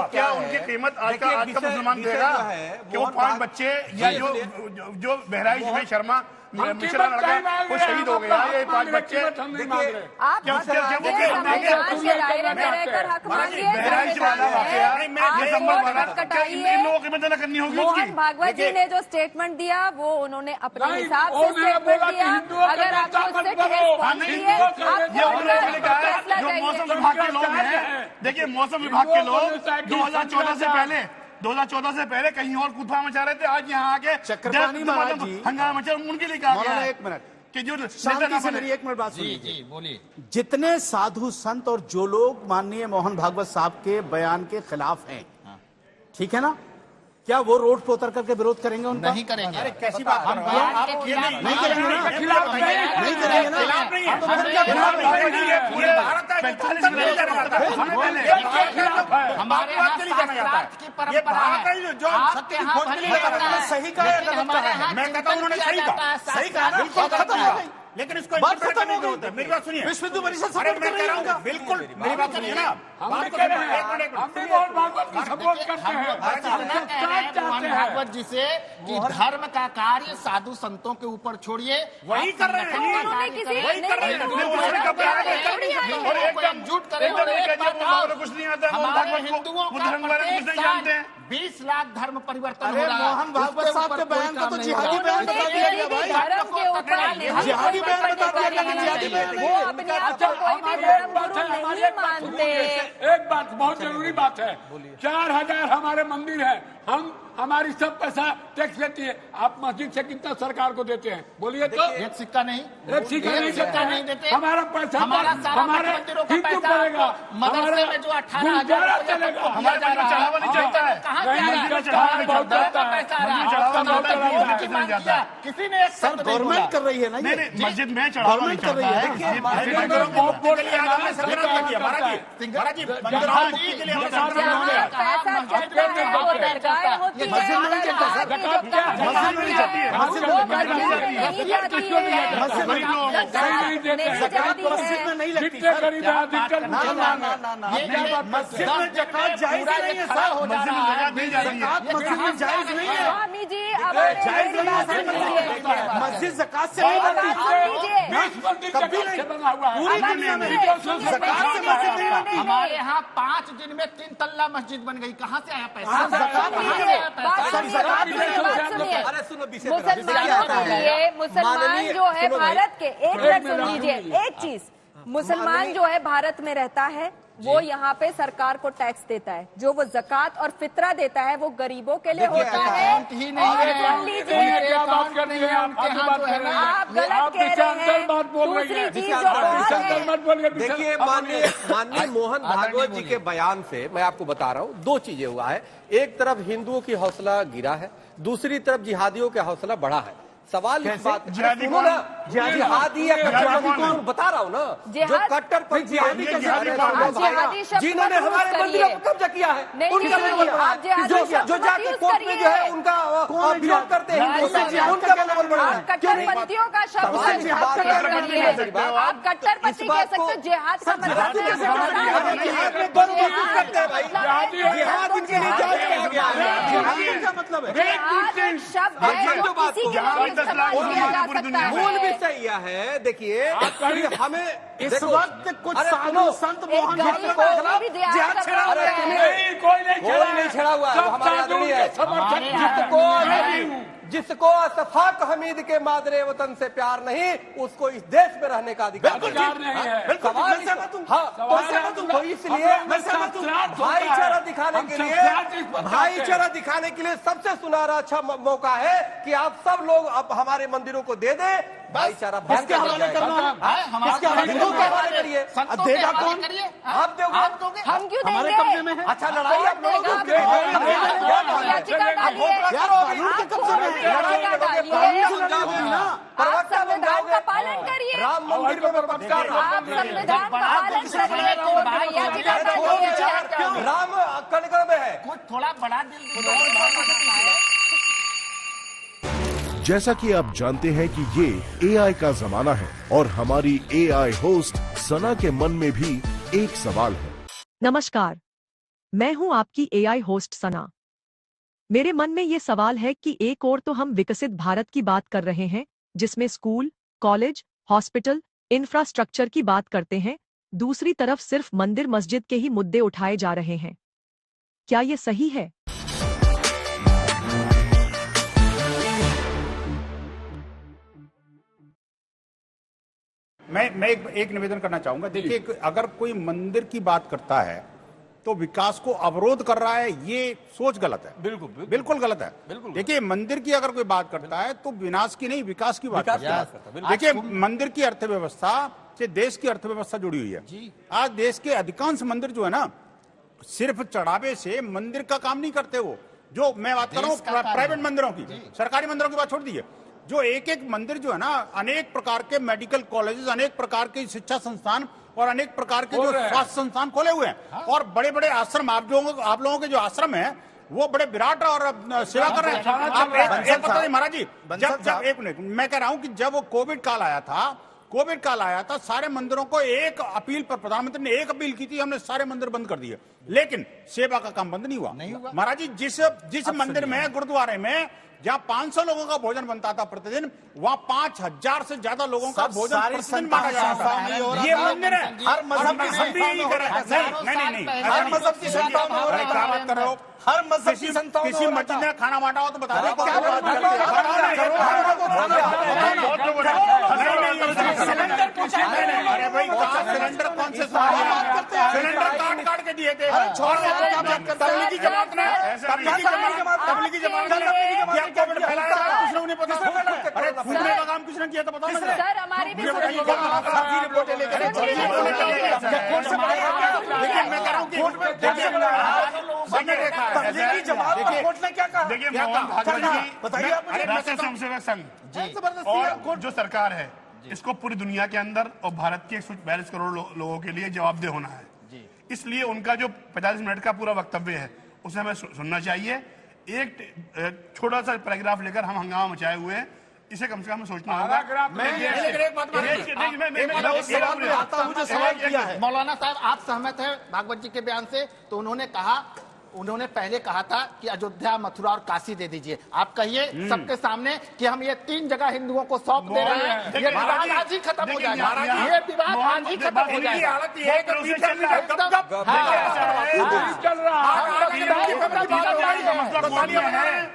क्या उनकी कीमत आज का मुसलमान देगा कि वो 5 बच्चे या जो बहराइच में शर्मा मिश्रा लड़का वो शहीद हो गया, ये 5 बच्चे बहराइच वाला वाकया, इन लोगों की मदद करनी होगी। मोहन भागवत जी ने जो स्टेटमेंट दिया वो उन्होंने अपने हिसाब से स्टेटमेंट दिया। अगर आपको उससे रिस्पॉन्स दिए, जो मौसम विभाग के लोग हैं, देखिए मौसम विभाग के लोग 2014 से पहले कहीं और कुत्ता मचा रहे थे, आज यहाँ आके चक्रपाणी महाराज जी हंगामा मचा, उनके लिए कहा गया है। एक मिनट कि जो शांति से मेरी एक मिनट बात सुनिए। जी बोलिए। जितने साधु संत और जो लोग माननीय मोहन भागवत साहब के बयान के खिलाफ हैं, ठीक है ना, क्या वो रोड पर उतर करके विरोध करेंगे उनका? नहीं करेंगे। अरे कैसी बात कर रहे हैं आप? नहीं करेंगे ना, नहीं करेंगे ना, हमारे शास्त्रार्थ की परंपरा है, जो सत्य की खोज के लिए सही कहा या गलत कहा है? मैं कहता हूँ उन्होंने सही कहा, सही कहा ना, बिल्कुल खत्म हो गई, लेकिन इसको बात खत्म हो गई। मेरी बात सुनिए, विश्व हिंदू परिषद अरे सपोर्ट मैं कर कह रही रहा है हूँ, बिल्कुल मेरी बात सुनिए ना, हम भी कह रहे हैं, हम भी मोहन भागवत की सपोर्ट करते हैं। चाहते हैं भागवत जी से कि धर्म का कार्य साधु संतों के ऊपर छोड़िए, वही कर रहे हैं, वही कर रहे हैं। एकजुट करें। कुछ नहीं आता, हमारे हिंदुओं का 20 लाख धर्म परिवर्तन हो रहा है। मोहन भागवत साहब के बयान को तो जिहादी बयान बता दिया गया भाई। धर्म के ऊपर जिहादी बयान बता दिया गया कि जिहादी बयान वो अपने आप को कोई भी धर्म गुरु नहीं मानते। एक बात बहुत जरूरी बात है, 4000 हमारे मंदिर हैं, हम हमारी सब पैसा टैक्स लेती है। आप मस्जिद से कितना सरकार को देते हैं बोलिए तो? एक सिक्का नहीं, एक सिक्का नहीं देते। हमारा पैसा हमारा सारा हमारे मंदिरों का हिंदू पैसा पड़ेगा, मदरसे में जो 18,000 चलेगा, हमारा चढ़ावा नहीं चलता है। कहाँ से आ रहा है? किसी ने एक शब्द नहीं बोला। गवर्नमेंट कर रही है ना, ये मस्जिद में चढ़ावा नहीं चल रही है। मस्जिद में नहीं लगती सर। मस्जिद में ज़कात जायज़ नहीं है सर। ज़कात मस्जिद में जायज़ नहीं है। स्वामी जी जायज़ नहीं है सर। मस्जिद ज़कात से नहीं बनती, कभी नहीं, पूरी दुनिया में ज़कात से मस्जिद नहीं बनती। हमारे यहाँ 5 दिन में 3 तल्ला मस्जिद बन गई। कहाँ से आया पैसा? मुसलमान जो है भारत के, एक मिनट सुन लीजिए, एक चीज, मुसलमान जो है भारत में रहता है वो यहाँ पे सरकार को टैक्स देता है, जो वो ज़कात और फितरा देता है वो गरीबों के लिए होता है। ही नहीं है, सुन लीजिए, क्या बात कर रही है आप आप गलत कह रहे हैं। दूसरी चीज जो बहुत है, देखिए माननीय मोहन भागवत जी के बयान से मैं आपको बता रहा हूँ, 2 चीजें हुआ है। एक तरफ हिंदुओं की हौसला गिरा है, दूसरी तरफ जिहादियों का हौसला बढ़ा है। सवाल इस बात, जिहादी सुनो ना, जिहादी जिहादी या कट्टरपंथी बता रहा हूँ ना, जो कट्टरपंथी जिन्होंने हमारे मंदिरों पर कब्जा किया है, उनका मनोबल बढ़ा है। जो जाके कोर्ट में जो है उनका विरोध करते हैं, उनका मनोबल बढ़ा है। कट्टरपंथियों का शब्द आप कट्टरपंथी कह सकते हो, जिहाद का मतलब शब्द मूल विषय यह है, देखिए हमें इस वक्त कुछ साधु संत मोहन भागवत के खिलाफ जिहाद छेड़ा हुआ है। कोई नहीं छेड़ा हुआ है, हमारे आदरणीय है। जिसको असफाक हमीद के मादरे वतन से प्यार नहीं, उसको इस देश में रहने का अधिकार नहीं है। तो इसलिए भाईचारा दिखाने के लिए सबसे सुनहरा अच्छा मौका है कि आप सब लोग अब हमारे मंदिरों को दे दें, भाईचारा किसके हवाले करना है? हिंदुओं के हवाले करिए। देगा कौन? आप दोगे? हम क्यों देंगे? हमारे कब्जे में है। अच्छा लड़ाई आप लोग याचिका डालिए, आप संविधान का पालन करिए, राम मंदिर में आप संविधान का पालन करिए, याचिका डालिए। राम कनगढ़ में है। कुछ थोड़ा बड़ा दिल। जैसा कि आप जानते हैं कि ये एआई का जमाना है और हमारी एआई होस्ट सना के मन में भी एक सवाल है। नमस्कार, मैं हूं आपकी एआई होस्ट सना। मेरे मन में ये सवाल है कि एक ओर तो हम विकसित भारत की बात कर रहे हैं, जिसमें स्कूल, कॉलेज, हॉस्पिटल, इंफ्रास्ट्रक्चर की बात करते हैं, दूसरी तरफ सिर्फ मंदिर मस्जिद के ही मुद्दे उठाए जा रहे हैं। क्या ये सही है? मैं एक निवेदन करना चाहूंगा। देखिए, अगर कोई मंदिर की बात करता है तो विकास को अवरोध कर रहा है, ये सोच गलत है। बिल्कुल गलत है। देखिए, मंदिर की अगर कोई बात करता है तो विनाश की नहीं, विकास की बात करता है। देखिए, मंदिर की अर्थव्यवस्था से देश की अर्थव्यवस्था जुड़ी हुई है। आज देश के अधिकांश मंदिर जो है ना, सिर्फ चढ़ावे से मंदिर का काम नहीं करते। वो जो मैं बात कर रहा हूँ प्राइवेट मंदिरों की, सरकारी मंदिरों की बात छोड़ दीजिए। जो एक एक मंदिर जो है ना, अनेक प्रकार के मेडिकल कॉलेजेस, अनेक प्रकार के शिक्षा संस्थान और अनेक प्रकार के जो स्वास्थ्य संस्थान खोले हुए हैं। और बड़े बड़े आश्रम, आप लोगों के जो आश्रम है वो बड़े विराट और सेवा कर रहे हैं। आप एक पता नहीं महाराज जी, जब एक मिनट मैं कह रहा हूं कि जब वो कोविड काल आया था कोविड काल आया था, सारे मंदिरों को एक अपील पर प्रधानमंत्री ने एक अपील की थी, हमने सारे मंदिर बंद कर दिए, लेकिन सेवा का काम बंद नहीं हुआ। महाराज जी, जिस मंदिर में, गुरुद्वारे में जहां 500 लोगों का भोजन बनता था प्रतिदिन, वहां 5000 से ज्यादा लोगों का भोजन प्रतिदिन बांटा जाता था। ये मंदिर है, हर मजहब की नहीं, हर मजहब की संस्थाओं में क्या बात कर रहे हो? हर मजहब की संस्थाओं किसी मस्जिद में खाना बांटा हो तो बता दो। अरे भाई, सिलेंडर कौन से सिलेंडर काट के दिए थे? तबलीगी जमात ने कोविड फैलाया था, कुछ लोगों ने पता। अरे फूकने का काम किसने किया था बता। सर हमारी भी लेकिन मैं कह रहा हूँ कि देखिए, मोहन भागवत जी राष्ट्रीय स्वयंसेवक संघ और जो सरकार है, इसको पूरी दुनिया के अंदर और भारत के 142 करोड़ लोगों के लिए जवाबदेह होना है। इसलिए उनका जो 45 मिनट का पूरा वक्तव्य है उसे हमें सुनना चाहिए। एक छोटा सा पैराग्राफ लेकर हम हंगामा मचाए हुए हैं, इसे कम से कम सोचना होगा। मौलाना साहब, आप सहमत हैं भागवत जी के बयान से? तो उन्होंने पहले कहा था कि अयोध्या, मथुरा और काशी दे दीजिए। आप कहिए सबके सामने कि हम ये 3 जगह हिंदुओं को सौंप दे रहे हैं, ये विवाद आज ही खत्म हो जाएगा। ये विवाद आज ही खत्म हो जाएगा।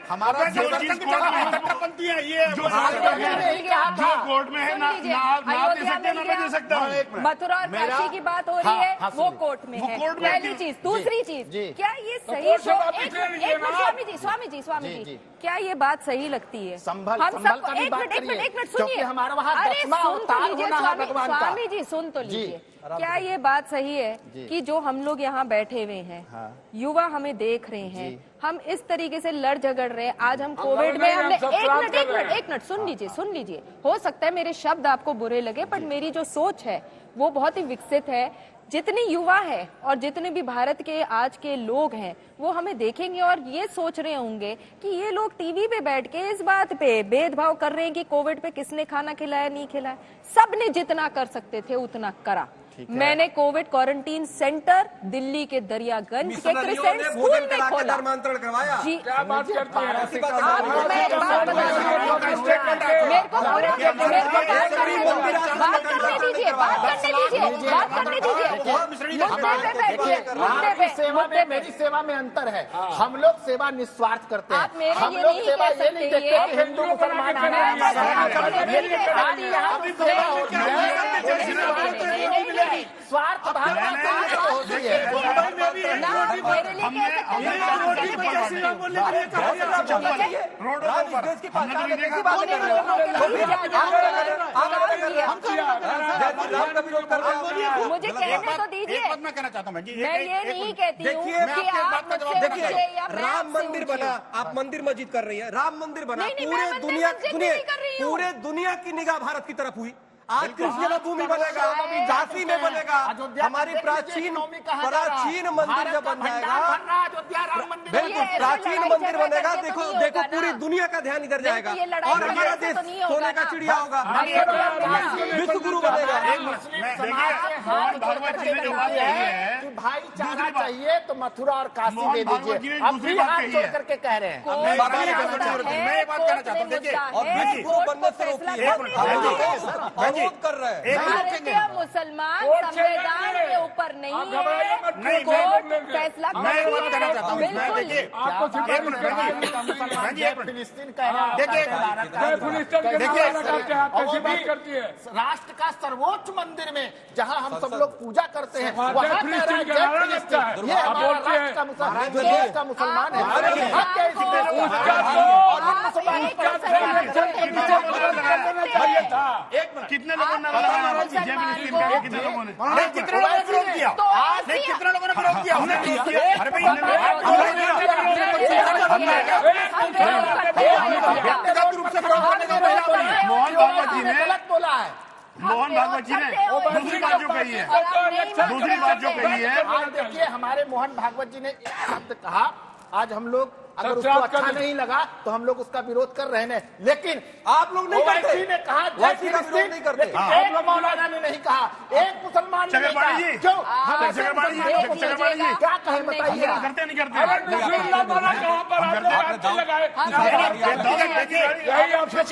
हमारा जो कोर्ट में है ना दे सकते, ना दे सकता। मथुरा और काशी की बात हो रही है, वो कोर्ट में है। पहली चीज। दूसरी चीज, क्या ये सही शो? एक मिनट स्वामी जी, क्या ये बात सही लगती है? संभल हम का सबको भी बात करिए, एक मिनट क्योंकि सुनिए। हमारा वहाँ अरे 10वां अवतार होना है भगवान का। स्वामी जी सुन तो लीजिए। क्या ये बात सही है कि जो हम लोग यहाँ बैठे हुए हैं, युवा हमें देख रहे हैं, हम इस तरीके से लड़ झगड़ रहे हैं? आज हम कोविड में हमने एक मिनट सुन लीजिए। हो सकता है मेरे शब्द आपको बुरे लगे, पर मेरी जो सोच है वो बहुत ही विकसित है। जितने युवा है और जितने भी भारत के आज के लोग हैं, वो हमें देखेंगे और ये सोच रहे होंगे कि ये लोग टीवी पे बैठ के इस बात पे भेदभाव कर रहे हैं कि कोविड पे किसने खाना खिलाया नहीं खिलाया। सबने जितना कर सकते थे उतना करा। मैंने कोविड क्वारंटीन सेंटर दिल्ली के दरियागंज के क्रिसेंट स्कूल में खोला। आमंत्रण करवाया जी, क्या बात करती है? आपको मैं एक बात बता दूं, मेरे को बात करने दीजिए। मेरी सेवा में अंतर है। हम लोग सेवा निस्वार्थ करते हैं। आप मेरे हम ये लोग नहीं सेवा कह ये नहीं सकते देखते कि हिंदू मुसलमान स्वार्थ भावना होती है। मुझे कहने तो दीजिए। मैं कहना चाहता हूँ मैं ये नहीं कहती हूँ कि आप देखिए, राम मंदिर बना, आप मंदिर मस्जिद कर रही है। राम मंदिर बना, पूरे दुनिया की निगाह भारत की तरफ हुई। आज कृष्ण जन्मभूमि बनेगा, झांसी में बनेगा, हमारी प्राचीन मंदिर जब बन जाएगा, बिल्कुल प्राचीन मंदिर बनेगा। देखो पूरी दुनिया का ध्यान इधर जाएगा और हमारा देश सोने का चिड़िया होगा, विश्व गुरु बनेगा। भागवत जी ने जो बात कही है, भाईचारा चाहिए तो मथुरा और काशी दे दीजिए। अब भी हाथ जोड़ करके कह रहे हैं। मैं ये बात कहना चाहता हूँ। देखिए, और विश्व गुरु बनने से रोकिए, विरोध कर रहे हैं। भारतीय मुसलमान संविधान के ऊपर नहीं है। कोर्ट फैसला कहना चाहता हूँ। देखिए, फिलिस्तीन कह रहा है। करती है। राष्ट्र का सर्वोच्च मंदिर में जहां हम सब लोग पूजा करते हैं, वहां कह रहा है जय फिलिस्तीन। ये हमारा राष्ट्र का मुसलमान, देश का मुसलमान है। कितने लोगों ने कितने लोगों ने विरोध किया? कितने लोगों ने विरोध किया? हमने किया। अरे भाई, व्यक्तिगत रूप से विरोध करने का मोहन भागवत जी ने गलत बोला है। मोहन भागवत जी ने दूसरी बात जो कही है, आज देखिए, हमारे मोहन भागवत जी ने एक शब्द कहा। आज हम लोग अगर उसको अच्छा नहीं लगा तो हम लोग उसका विरोध कर रहे हैं, लेकिन आप लोग नहीं करते। ओवैसी ने कहा जय ओवैसी का विरोध नहीं करते। लेकिन एक मौलाना ने नहीं कहा, एक मुसलमान ने नहीं कहा। क्यों क्या कहे बताइए? करते नहीं करते? अरे नजरुल्लाह मौलाना कहाँ पर आपने आरती लगाए? यही आपसे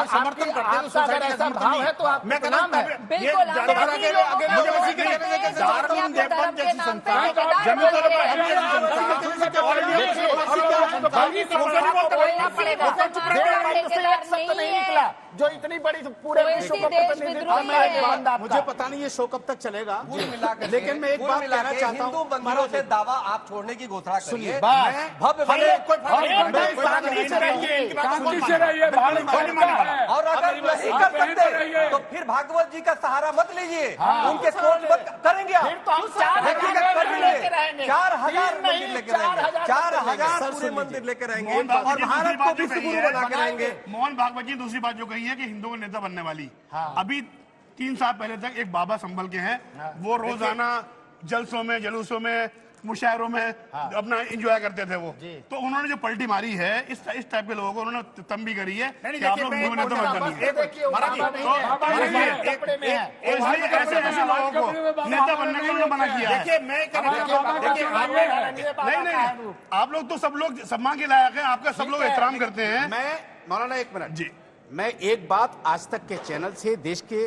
समर्थन करते हैं, अगर ऐसा भाव है तो आप मैं कहता हूं, बिल्कुल नहीं निकला जो इतनी बड़ी पूरे विश्व को मुझे पता नहीं ये शो कब तक चलेगा, लेकिन मैं एक बात कहना चाहता हूँ। हिंदू मंदिरों से दावा आप छोड़ने की घोषणा करिए। और अगर नहीं कर सकते तो फिर भागवत जी का सहारा मत लीजिए, उनके सोच मत करेंगे आप। फिर तो हम 4,000 लेके रहेंगे, 4,000 मंदिर लेके रहेंगे, 4,000 पूरे मंदिर लेके रहेंगे और भारत को विश्व गुरु बना के रहेंगे। मोहन भागवत जी दूसरी बात जो कही है कि हिंदुओं को नेता बनने वाली, अभी 3 साल पहले तक एक बाबा संभल के हैं, वो रोजाना जलसों में, जुलूसों में, मुशायरों में अपना एंजॉय करते थे वो। तो उन्होंने जो पलटी मारी है इस टाइप के लोगों को उन्होंने तंबी करी है कि आप लोग नेता मत बनिए। ऐसे ऐसे लोगों को नेता बनने के लिए मना किया है। नहीं, आप लोग तो सब लोग सम्मान के लायक हैं, आपका सब लोग एहतराम करते हैं। मैं मौलाना एक मिनट जी, मैं एक बात आज तक के चैनल से देश के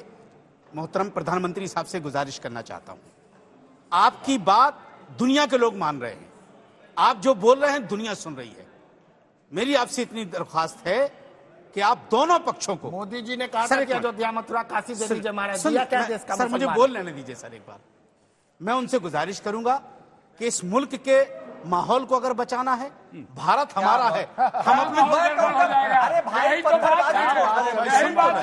मोहतरम प्रधानमंत्री साहब से गुजारिश करना चाहता हूं। आपकी बात दुनिया के लोग मान रहे हैं, आप जो बोल रहे हैं दुनिया सुन रही है। मेरी आपसे इतनी दरख्वास्त है कि आप दोनों पक्षों को, मोदी जी ने कहा था कि अयोध्या मथुरा काशी दे दीजिए महाराज, दिया क्या देश का? सर मुझे बोल लेने दीजिए सर एक बार। मैं उनसे गुजारिश करूंगा कि इस मुल्क के माहौल को अगर बचाना है, भारत हमारा है, हम अपने अरे भाई गलत बात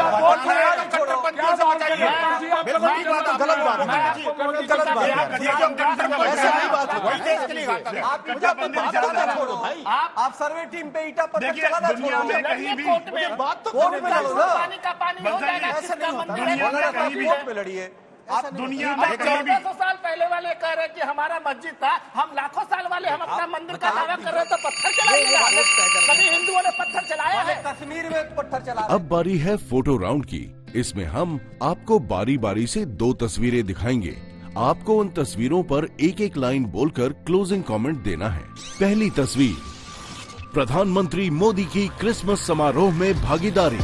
आप सर्वे टीम पे ईटा पत्थर चलाना दुनिया में कहीं भी बात तो पानी का पानी हो जाएगा, कोर्ट में लड़िए। आप दुनिया में कहीं भी 1400 साल पहले वाले कह रहे कि हमारा मस्जिद था, हम लाखों साल वाले हम अपना मंदिर का दावा कर रहे तो पत्थर चलाइएगा। कभी हिंदुओं ने पत्थर चलाया है? कश्मीर में पत्थर चला। अब बारी है फोटो राउंड की। इसमें हम आपको बारी बारी से 2 तस्वीरें दिखाएंगे। आपको उन तस्वीरों पर एक एक लाइन बोलकर क्लोजिंग कमेंट देना है। पहली तस्वीर, प्रधानमंत्री मोदी की क्रिसमस समारोह में भागीदारी।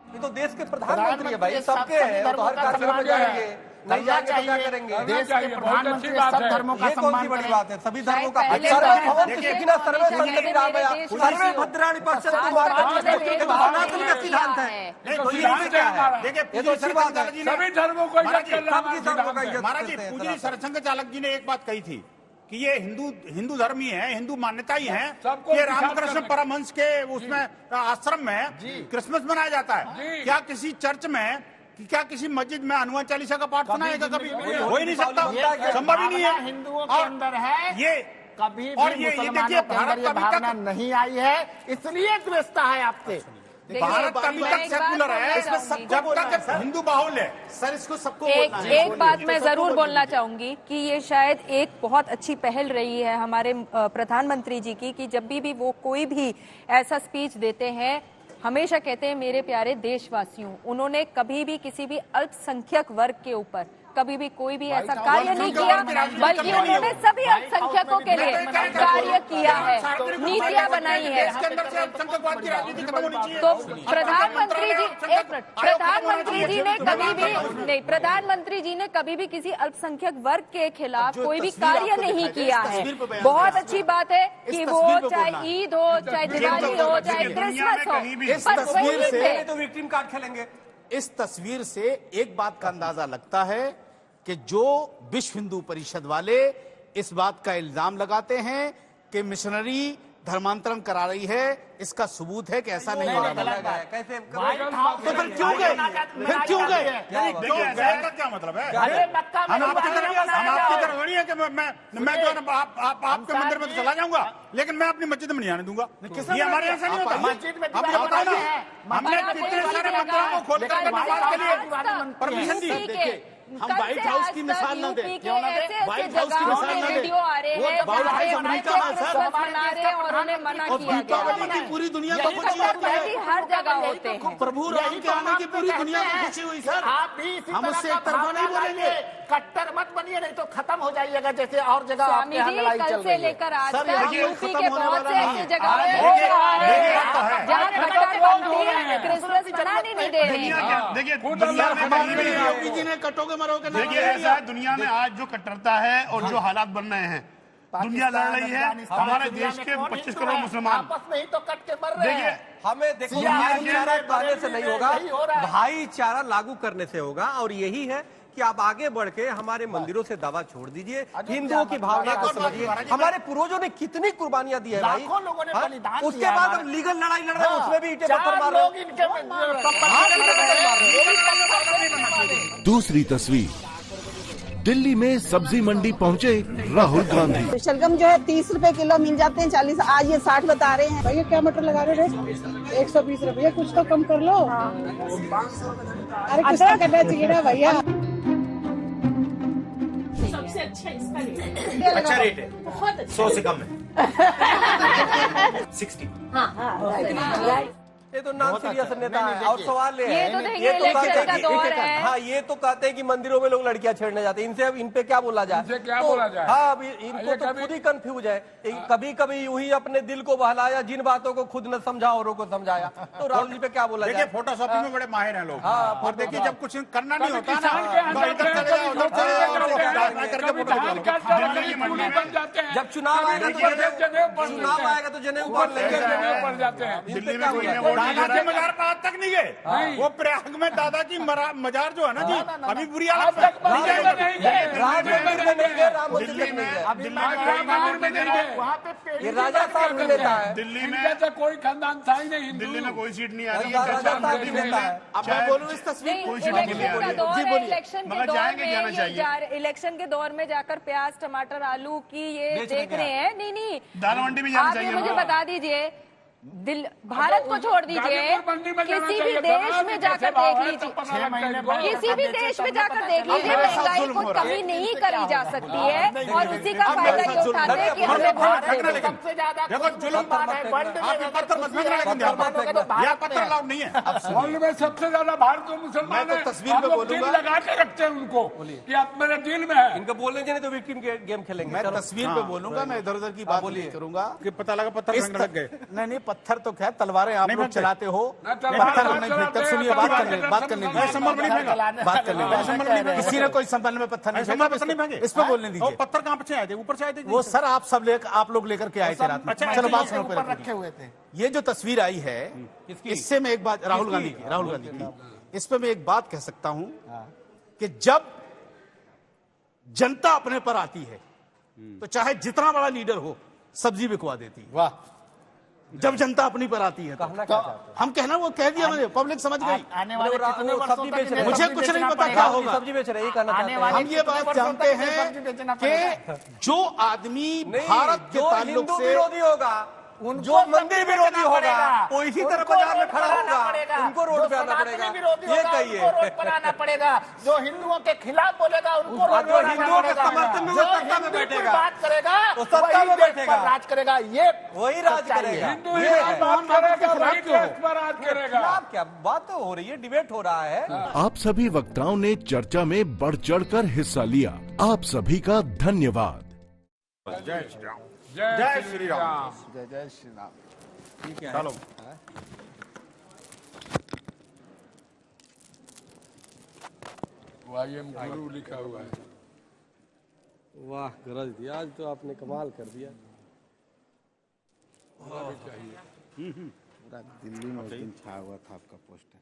ये तो देश के प्रधानमंत्री है भाई, सबके हैं, तो हर कार्यक्रम में जाएंगे, नहीं जाएंगे तो क्या करेंगे? देश के प्रधानमंत्री सब धर्मों का ये कौन सी सम्मान बड़ी करें। बात है? सभी धर्मों का पहले सर्वे तो- भवन्तु सुखिनः सर्वे सन्तु निरामया सर्वे भद्राणि पश्यन्तु मा कश्चित् दुःखं। सनातन का सिद्धांत है। तो ये इसमें क्या है? ये तो अच्छी बात है। सभी धर्मों को इज्जत करना सबकी धर्मों का इज्जत महाराज जी, करते हैं। पूज्य सरसंघ चालक जी ने एक बात कही थी कि ये हिंदू धर्म ही है, हिंदू मान्यता ही है। सबको ये विचार रामकृष्ण करना। परमहंस के उसमें आश्रम में क्रिसमस मनाया जाता है। क्या किसी चर्च में, क्या किसी मस्जिद में हनुमान चालीसा का पाठ सुनाएगा? कभी हो ही नहीं सकता, संभव ही नहीं है। हिंदुओं के अंदर है ये कभी और भी ये मुसलमानों देखिए, के अंदर ये भावना नहीं आई है, इसलिए द्वेषता है आपसे। भारत अभी तक सेकुलर है, जब तक हिंदू माहौल है। सर इसको सबको बोलना है। एक बात मैं जरूर बोलना चाहूंगी कि ये शायद एक बहुत अच्छी पहल रही है हमारे प्रधानमंत्री जी की, कि जब भी वो कोई भी ऐसा स्पीच देते हैं, हमेशा कहते हैं मेरे प्यारे देशवासियों। उन्होंने कभी भी किसी भी अल्पसंख्यक वर्ग के ऊपर कभी भी कोई भी ऐसा कार्य नहीं किया, बल्कि उन्होंने सभी अल्पसंख्यकों के लिए कार्य किया है, नीतियां बनाई है। तो प्रधानमंत्री जी, एक मिनट, प्रधानमंत्री जी ने कभी भी नहीं, प्रधानमंत्री जी ने कभी भी किसी अल्पसंख्यक वर्ग के खिलाफ कोई भी कार्य नहीं किया है। बहुत अच्छी बात है कि वो चाहे ईद हो, चाहे दिवाली हो, चाहे क्रिसमस हो, पर वहीं पे तो विक्टिम कार्ड खेलेंगे। इस तस्वीर से एक बात का अंदाजा लगता है कि जो विश्व हिंदू परिषद वाले इस बात का इल्जाम लगाते हैं कि मिशनरी धर्मांतरण करा रही है, इसका सबूत है कि ऐसा नहीं हो रहा। कैसे तो फिर क्यों गए? फिर क्यों गए? क्या मतलब है? हम आपकी तरफ थोड़ी है कि मैं जो है ना आपके मंदिर में तो चला जाऊंगा, लेकिन मैं अपनी मस्जिद में नहीं आने दूंगा। ये हमारे यहाँ ऐसा नहीं होता। मस्जिद में आप मुझे बताओ ना, हमने कितने सारे मंदिरों को खोल कर नमाज के लिए परमिशन दी। देखिए, हम व्हाइट हाउस की मिसाल न दें, व्हाइट हाउस की मिसाल न दें। वीडियो आ रहे हैं, व्हाइट हाउस अमेरिका में सर, मना रहे हैं और उन्हें मना और किया गया। दीपावली की पूरी दुनिया को खुशी होती है। हर जगह होते हैं। प्रभु राम के आने की पूरी दुनिया को खुशी हुई सर। आप भी इसी हम तरह उससे का एक तरफा नहीं भावना बोलेंगे। लाइए, कट्टर मत बनिए, नहीं तो खत्म हो जाइएगा जैसे और जगह स्वामी आपके यहाँ जी, लड़ाई कल चल से रही है। लेकर आज सर, तक यहाँ यूपी खत्म के होने बहुत वाला से नहीं ऐसी है। जगह हो रहा है जहाँ कट्टरपंथी क्रिसमस मनाने नहीं दे रहे हैं। देखिए दुनिया में योगी जी ने कटोगे मरोगे ना। देखिए ऐसा है, दुनिया में आज जो कट्टरता है और जो हालात बन रहे हैं, दुनिया लड़ रही है। हमारे देश के 25 करोड़ मुसलमान आपस में ही तो कट के मर रहे देखिए, हैं। हमें देखो सियाह भाईचारा के पाने से नहीं होगा, यही हो रहा है। भाईचारा लागू करने से होगा। और यही है कि आप आगे बढ़ के हमारे मंदिरों से दवा छोड़ दीजिए, हिंदुओं की भावना को समझिए। हमारे पूर्वजों ने कितनी कुर्बानियां दी है भाई, लाखों लोगों ने हाँ? बलिदान उसके दिया बाद हमारे। हम लीगल लड़ाई लड़ रहे हैं, उसमें भी ईंटें पत्थर मार रहे लोग इनके हैं। दूसरी तस्वीर, दिल्ली में सब्जी मंडी पहुंचे राहुल गांधी। शलगम जो है 30 रुपए किलो मिल जाते हैं, 40 आज ये 60 बता रहे हैं। भैया क्या मटर लगा रहे हैं? 120 रुपये, कुछ तो कम कर लो। अरे कुछ तो करना चाहिए ना भैया। सबसे अच्छा इसका रेट है। अच्छा रेट है, बहुत अच्छा। 100 से कम है। 60। हाँ, ये तो नॉन सीरियस नेता है। और सवाल ये तो है, देखिए इलेक्शन का दौर है। हाँ, ये तो कहते हैं कि मंदिरों में लोग लड़कियां छेड़ने जाते हैं। इनसे अब इन पे क्या बोला जाए? इनसे क्या बोला जाए? हाँ, अभी इनको तो खुद ही कंफ्यूज है। कभी कभी यूं ही अपने दिल को बहलाया, जिन बातों को खुद न समझा औरों को समझाया। तो राहुल जी पे क्या बोला देखिए जाए? फोटोशॉपी में बड़े माहिर हैं लोग। हाँ, और देखिए जब कुछ करना नहीं होता ना, किसान के तो इधर चले जाओ, उधर चले जाओ, करके फोटो बन जाते हैं। जब चुनाव आएगा तो जनेऊ पहन लेंगे। पड़ जाते हैं। दिल्ली में कोई ने वोट नहीं दे रहा। आज तक नहीं गए। वो प्रयाग में दादा की मजार जो है ना जी, अभी बुरी हालत में। ये राजा साहब भी लेता है। दिल्ली में जैसे कोई खानदान था ही नहीं। दिल्ली में कोई सीट नहीं आ रही राजा साहब भी लेता है। अब मैं बोलूं इस तस्वीर कोई सीट नहीं इलेक्शन का है। दौर जी है, बोलिए। इलेक्शन के मगर दौर जाएंगे, जाना में चाहिए। इलेक्शन के दौर में जाकर प्याज टमाटर आलू की ये देख रहे हैं। नहीं दाल मंडी में जाना आप ये चाहिए। मुझे बता दीजिए, भारत को छोड़ दीजिए, किसी भी देश में जाकर देख लीजिए, किसी भी देश में जाकर देख लीजिए, महंगाई को कमी नहीं करी जा सकती है। और उसी का फायदा ये उठाते हैं कि हमें वोट दें। सबसे ज्यादा पत्थर अलाउड नहीं है। वर्ल्ड में सबसे ज्यादा भारत मुसलमान है। तस्वीर पे बोलूंगा, लगा के रखते हैं उनको कि आप मेरे दिल में है। इनको बोलने चाहिए तो विक्टिम गेम खेलेंगे। मैं तस्वीर पे बोलूंगा, मैं इधर उधर की बात नहीं करूंगा। कि पता लगा पत्थर रंग लग गए। नहीं, पत्थर तो खैर, तलवारें आप लोग चलाते हो, तलवार पत्थर आप नहीं चलाते फेंकते। हैं, सुनिए, बात करने संभल नहीं किसी ने कोई संभल में पत्थर नहीं फेंका। इस पे बोलने दीजिए। पत्थर कहाँ पे आए थे? ऊपर से आए थे? वो सर आप लोग लेकर के आए थे रात में। चलो बात सुनो पहले। रखे हुए थे। ये जो तस्वीर आई है, इससे मैं एक बात, राहुल गांधी की, इस पे मैं एक बात कह सकता हूं कि जब जनता अपने पर आती है तो चाहे जितना बड़ा लीडर हो, सब्जी बिकवा देती है। वाह, जब जनता अपनी पर आती है तो हम कहना, वो कह दिया मैंने, पब्लिक समझ गई। आने वाले कितने वर्षों सब्जी तक बेच रहे हैं। मुझे कुछ नहीं पता क्या होगा। सब्जी बेच रहे हैं, ये कहना चाहते हैं। हम ये बात जानते हैं कि जो आदमी भारत के जो ताल्लुक हिंदू से, विरोधी होगा, जो मंदिर विरोधी होगा, वो इसी तरह बाजार में खड़ा होगा, उनको रोड पे आना पड़ेगा। ये कहिए, रोड पर आना पड़ेगा। जो हिंदुओं के खिलाफ बोलेगा उनको रोड जो पर आना हिंदुओं के पड़ेगा। समर्थन में वो जो सत्ता में हिंदू की बैठेगा, बात करेगा वो सत्ता वही में देश बैठेगा। पर राज करेगा। ये वही राज करेगा। हिंदू ही बात करेगा, वही देश पर राज करेगा। खिलाफ क्या बात तो हो रही है, डिबेट हो रहा है। आप सभी वक्ताओं ने चर्चा में बढ़ चढ़कर हिस्सा लिया। आप सभी का धन्यवाद। जय श्री राम। जय श्री राम। जय श्री राम। चलो YM गुरु लिखा हुआ है। वाह गरज दिया, आज तो आपने कमाल कर दिया। पूरा दिल्ली में उस दिन छा हुआ था आपका पोस्टर।